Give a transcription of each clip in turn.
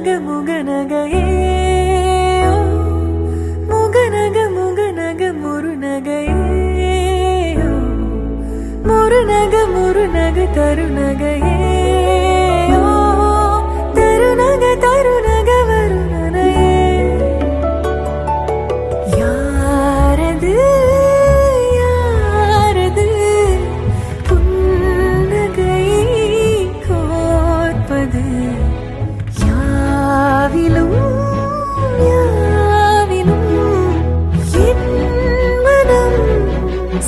முகநகையே முகநக முருநகையே முருநக தருநகையே தருநக வருணனையே யாரது யாரது புன்னகை கோர்ப்பது யாவிலும் யாவிலும் என் மனம்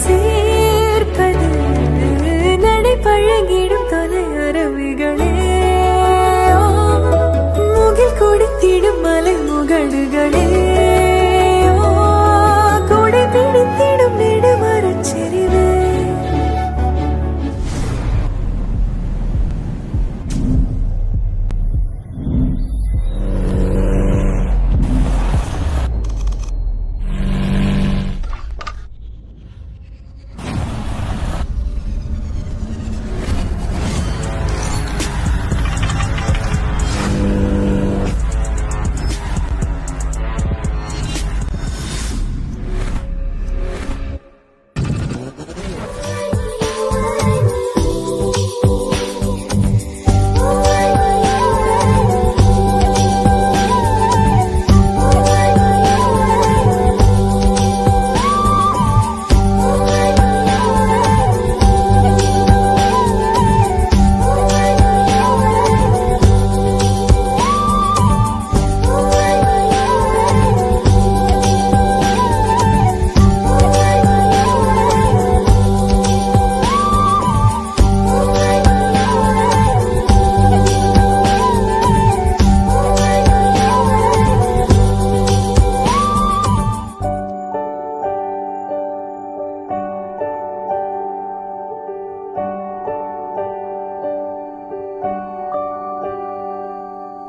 சேர்ப்பது நடை பழகிடும் தொலை அரவிகளே முகில் கொடுத்திடும் மலை முகடுகளே கொடை பிடித்திடும் நெடுமரச் செறிவே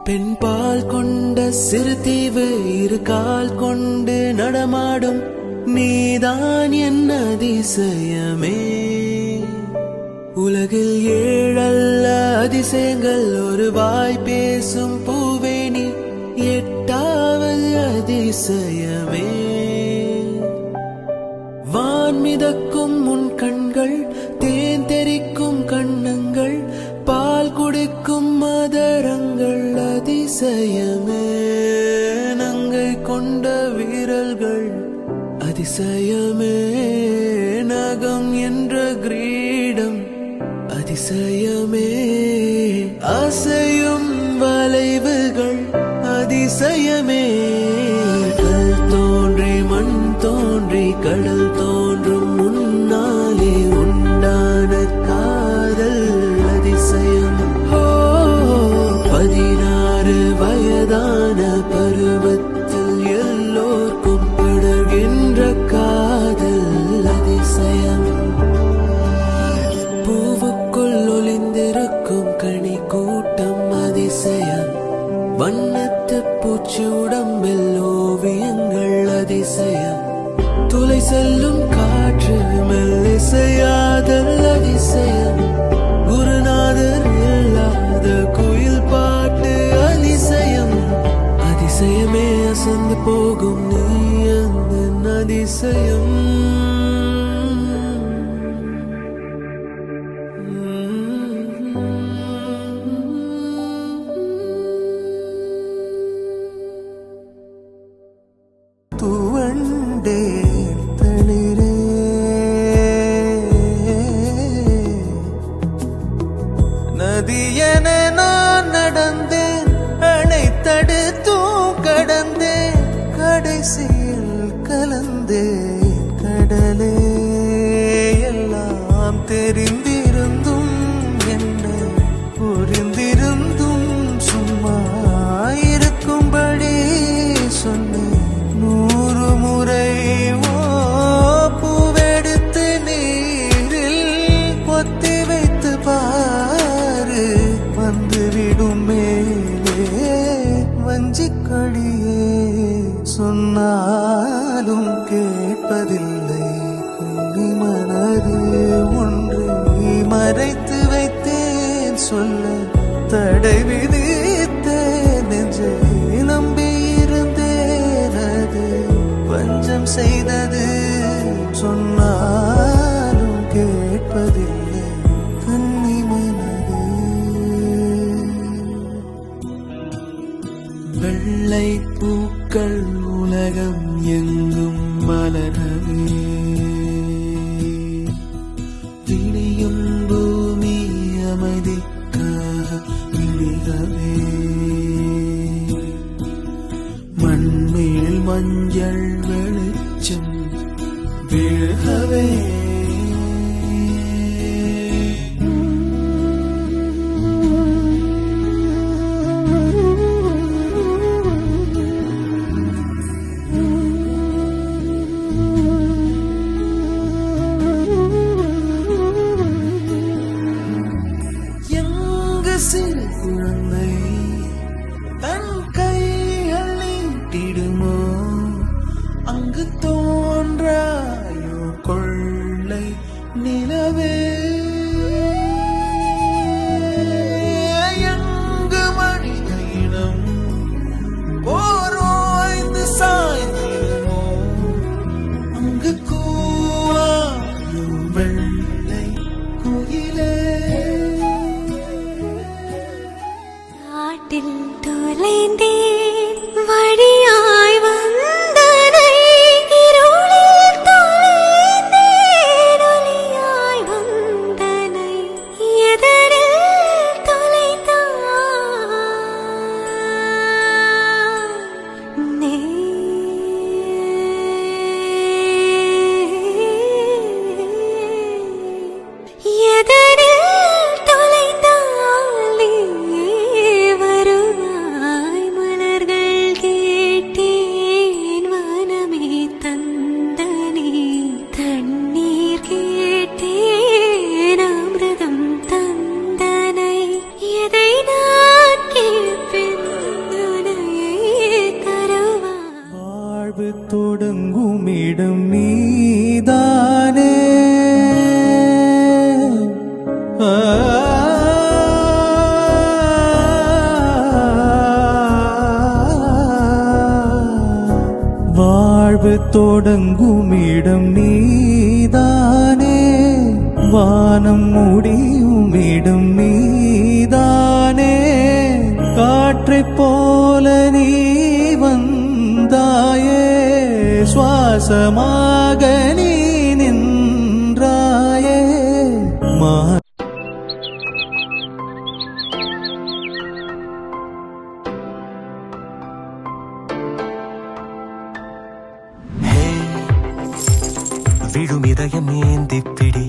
பெண் பால் கொண்ட சிறு தீவு இரு கால் கொண்டு நடமாடும் நீதான் என் அதிசயமே உலகில் 7 அல்ல அதிசயங்கள் ஒரு வாய் பேசும் பூவே நீ 8வது அதிசயமே வான் மிதக்கும் உன் கண்கள் தேன் தெறிக்கும் கண்ணங்கள் பால் குடிக்கும் மதரங்கள் அதிசயமே நங்கை கொண்ட வீரல்கள் அதிசயமே நகம் என்ற கிரீடம் அதிசயமே அசையும் வளைவுகள் அதிசயமே கல் தோன்றி மண் தோன்றி கடல் தோன்றும் முன்னாலே உண்டான காதல் அதிசயம் 16 வயதான பருவத்தில் எல்லோர்க்கும் படர்கின்ற காதல் அதிசயம் பூவுக்குள் ஒளிந்திருக்கும் கனி கூட்டம் அதிசயம் வண்ணத்து பூச்சி உடம்பில் ஓவியங்கள் அதிசயம் துளை செல்லும் காற்று மெல்லிசையாதல் அதிசயம் குருநாதர் இல்லாத குயில் பாட்டு அதிசயம் அதிசயமே அசந்து போகும் நீ அந்த அதிசயம் நதியென நான் நடந்தேன் அணைத்தடுத்தும் கடந்தேன் கடைசியில் கலந்தேன் கடலே எல்லாம் தெரிந்திருந்தும் என்ன புரிந்திருந்தும் சும்மா இருக்கும்படி சொன்னேன் 100 முறை பூவெடுத்து நீரில் பொத்தி வைத்து பாரு வந்துவிடும் மேலே வஞ்சிக்கொடியே சொன்னாலும் கேட்பதில்லை கண்ணி மனது ஒன்று மறைத்து வைத்தேன் சொல்ல தடை விதித்தேன் நெஞ்ச வெள்ளை பூக்கள் உலகம் எங்கும் மலரவே விழியும் பூமி அமைதிக்காக விழிகவே மண்மேல் மஞ்சள் வெளிச்சம் விழுகவே சிறு குழந்தை தன் கைகள் நீட்டிடுமோ அங்கு தோன்றாயோ கொள்ளை நிலவே எங்கு மனித இனம் போரோய்ந்து சாய்ந்திடுமோ அங்கு கூவாயோ வெள்ளை குயிலே காட்டில் தொலைந்தேன் வழியாய் வந்தனை இருளில் தொலைந்தேன் ஒளியாய் வந்தனை எதரில் தொலைந்தானே எதரில் தொலைந்தாலே வருவாய் மலர்கள் கேட்டேன் வனமே தந்தனே தண்ணீர் கேட்டேன் அமிர்தம் தந்தனை எதை நான் கேட்பேன் உன்னையே தருவாய் வாழ்வு தொடங்கும் இடம் நீதானே வாழ்வு தொடங்கும் இடம் நீதானே வானம் முடியும் இடம் நீதானே காற்றைப் போல நீ வந்தாயே சுவாசமாக நீ நின்றாயே விழும் இதயம் ஏந்திப் பிடி